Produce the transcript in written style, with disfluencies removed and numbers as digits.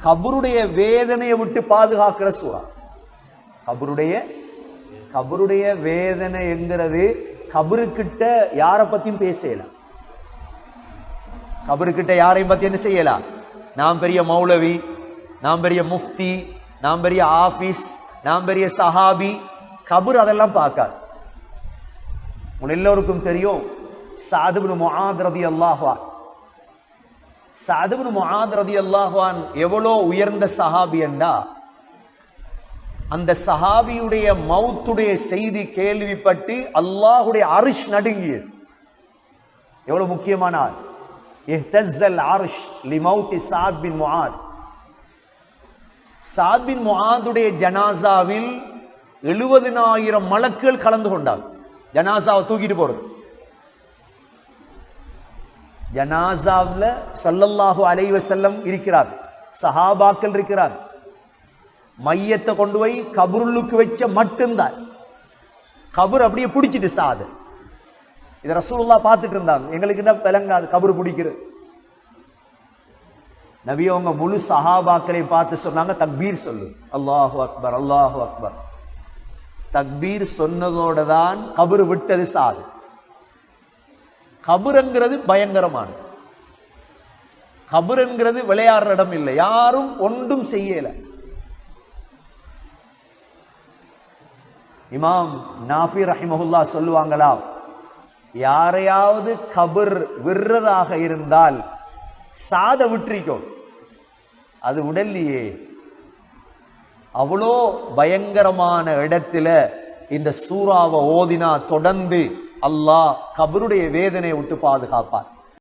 கபருடைய வேதனையை விட்டு பாதுகாக்கிற சூறா. கபருடைய வேதனை என்கிறது கபருக்கிட்ட யாரை பத்தியும் பேசலாம். கபருக்கிட்ட யாரையும் பத்தி என்ன செய்யலாம்? நாம் பெரிய மௌலவி, நாம் பெரிய முஃப்தி, நாம் பெரிய ஆபீஸ், நாம் பெரிய சஹாபி, கபர் அதெல்லாம் பார்க்காது. உங்கள் எல்லோருக்கும் தெரியும் சஅத் இப்னு முஆத் ரலியல்லாஹு அன்ஹு. சஅத் இப்னு முஆத் ரலியல்லாஹு அன்ஹு எவ்வளோ உயர்ந்த சஹாபி என்றா, அந்த சஹாபியுடைய மௌத்துடைய செய்தி கேள்விப்பட்டு அல்லாஹ்வுடைய அர்ஷ் நடுங்கியது. எவ்வளவு முக்கியமான ஆள். இஹ்தஸ்ஸல் அர்ஷ் லிமௌத்தி சஅத் பின் முஆத். சஅத் பின் முஆதுடைய ஜனாசாவில் 70,000 மலக்குகள் கலந்து கொண்டார். ஜனாசாவை தூக்கிட்டு போறது. ஜனாசாவில் ஸல்லல்லாஹு அலைஹி வஸல்லம் இருக்கிறார், சஹாபாக்கள் இருக்கிறார். மையத்தை கொண்டு போய் கபருள்ளுக்கு வச்ச மட்டும்தான். கபர் அப்படியே பிடிச்சிட்டு சாது. இதை ரசூலுல்லாஹ் பார்த்துட்டு இருந்தாங்க. எங்களுக்கு என்ன விளங்காது கபர் பிடிக்கிறது. நபி அவங்க முழு சஹாபாக்களை பார்த்து சொன்னாங்க, தக்பீர் சொல்லு, அல்லாஹு அக்பர் அல்லாஹு அக்பர். தக்பீர் சொன்னதோட தான் கபர் விட்டது சாது. கபருங்கிறது பயங்கரமானது. கபருங்கிறது விளையாடுற இடம் இல்லை. யாரும் ஒன்றும் செய்யல. இமாம் நாஃபி ரஹிமஹுல்லா சொல்லுவாங்களா, யாரையாவது கபர் விடுறதாக இருந்தால் சாத விட்டுறிக்கோ, அது உடல்லையே. அவ்வளோ பயங்கரமான இடத்துல இந்த சூறாவை ஓதினா தொடர்ந்து அல்லாஹ் கபருடைய வேதனையை விட்டு பாதுகாப்பார்.